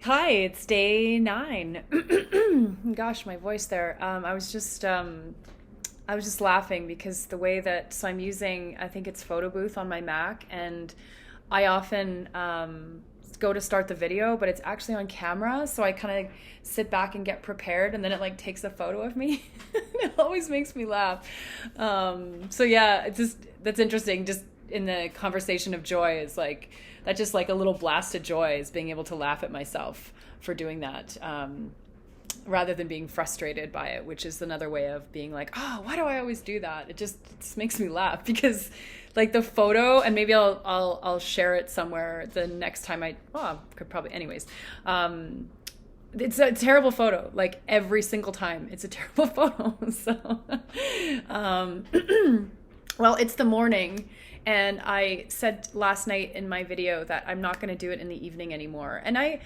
Hi, it's day 9. Gosh, my voice there. I was just laughing because the way that I'm using, I think it's Photo Booth on my Mac, and I often go to start the video, but it's actually on camera, so I kind of sit back and get prepared, and then it like takes a photo of me. It always makes me laugh. So yeah, it's just that's interesting. Just in the conversation of joy is like that's just like a little blast of joy is being able to laugh at myself for doing that. Rather than being frustrated by it, which is another way of being like, oh, why do I always do that? It just makes me laugh because like the photo, and maybe I'll share it somewhere the next time I could probably anyways. It's a terrible photo, like every single time it's a terrible photo. So um well, it's the morning, and I said last night in my video that I'm not going to do it in the evening anymore. And I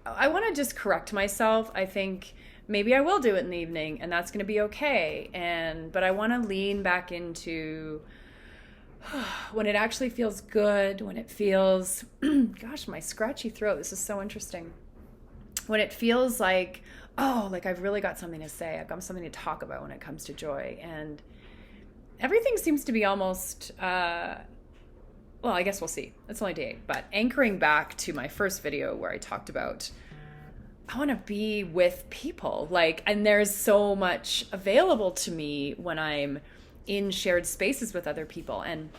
want to just correct myself. I think maybe I will do it in the evening, and that's going to be okay. But I want to lean back into when it actually feels good, when it feels gosh, my scratchy throat. This is so interesting. When it feels like, oh, like I've really got something to say. I've got something to talk about when it comes to joy. And everything seems to be almost well, I guess we'll see. It's only day 8, but anchoring back to my first video where I talked about I want to be with people, like, and there's so much available to me when I'm in shared spaces with other people. And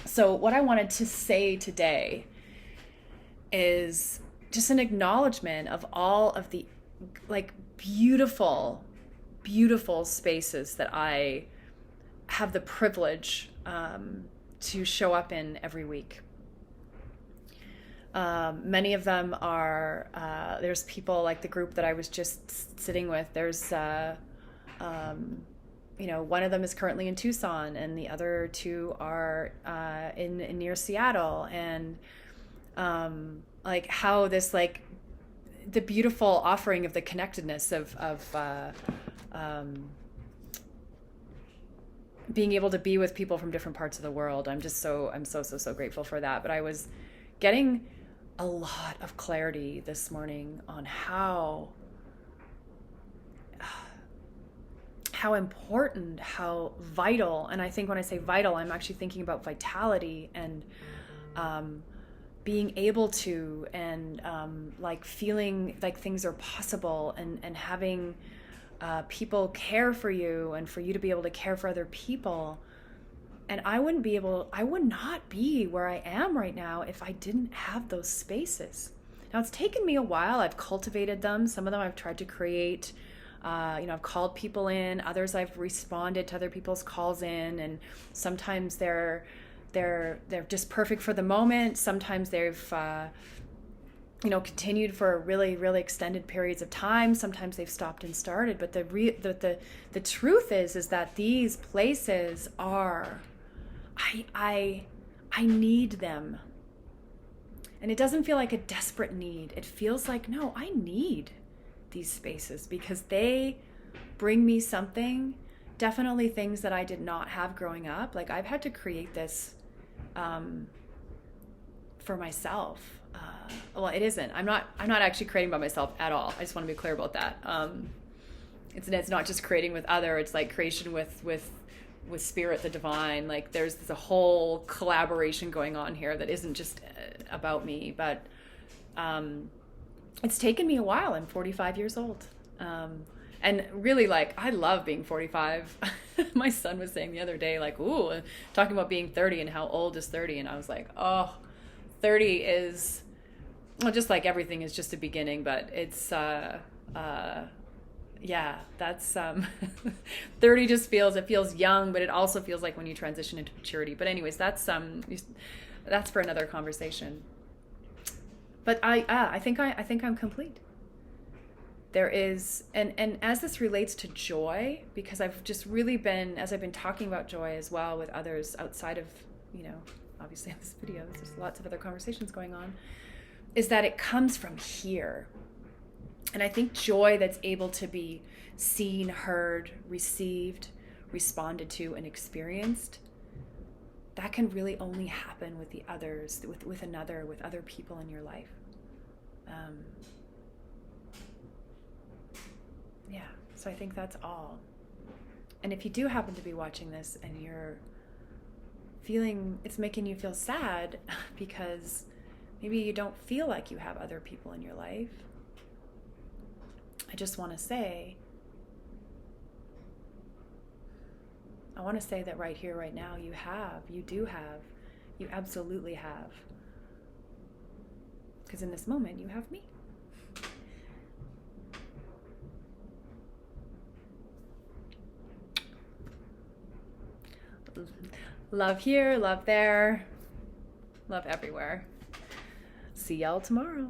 so what I wanted to say today is just an acknowledgement of all of the like beautiful, beautiful spaces that I have the privilege to show up in every week. Many of them are, there's people like the group that I was just sitting with. One of them is currently in Tucson, and the other two are in near Seattle. And like how this, like, the beautiful offering of the connectedness of being able to be with people from different parts of the world. I'm so grateful for that. But I was getting a lot of clarity this morning on how important, how vital, and I think when I say vital, I'm actually thinking about vitality and being able to, and like feeling like things are possible, and having people care for you, and for you to be able to care for other people. And I would not be where I am right now if I didn't have those spaces. Now, it's taken me a while. I've cultivated them. Some of them I've tried to create. I've called people in. Others I've responded to other people's calls in. And sometimes they're just perfect for the moment. Sometimes they've continued for really, really extended periods of time. Sometimes they've stopped and started. But the truth is that these places are, I need them. And it doesn't feel like a desperate need. It feels like, no, I need these spaces because they bring me something, definitely things that I did not have growing up. Like, I've had to create this for myself. Well, it isn't. I'm not actually creating by myself at all. I just want to be clear about that. It's not just creating with other. It's like creation with spirit, the divine. Like, there's a whole collaboration going on here that isn't just about me. But it's taken me a while. I'm 45 years old. And really, like, I love being 45. My son was saying the other day, like, ooh, talking about being 30 and how old is 30. And I was like, oh, 30 is, well, just like everything is just a beginning, but it's, yeah, that's 30 just feels young, but it also feels like when you transition into maturity. But anyways, that's for another conversation. But I think I'm complete. There is, and as this relates to joy, because I've just really been, as I've been talking about joy as well with others outside of, obviously in this video, there's lots of other conversations going on, is that it comes from here. And I think joy that's able to be seen, heard, received, responded to, and experienced, that can really only happen with the others, with other people in your life. So I think that's all. And if you do happen to be watching this and you're feeling it's making you feel sad because maybe you don't feel like you have other people in your life, I just want to say, that right here, right now, you absolutely have. Because in this moment, you have me. Love here, love there, love everywhere. See y'all tomorrow.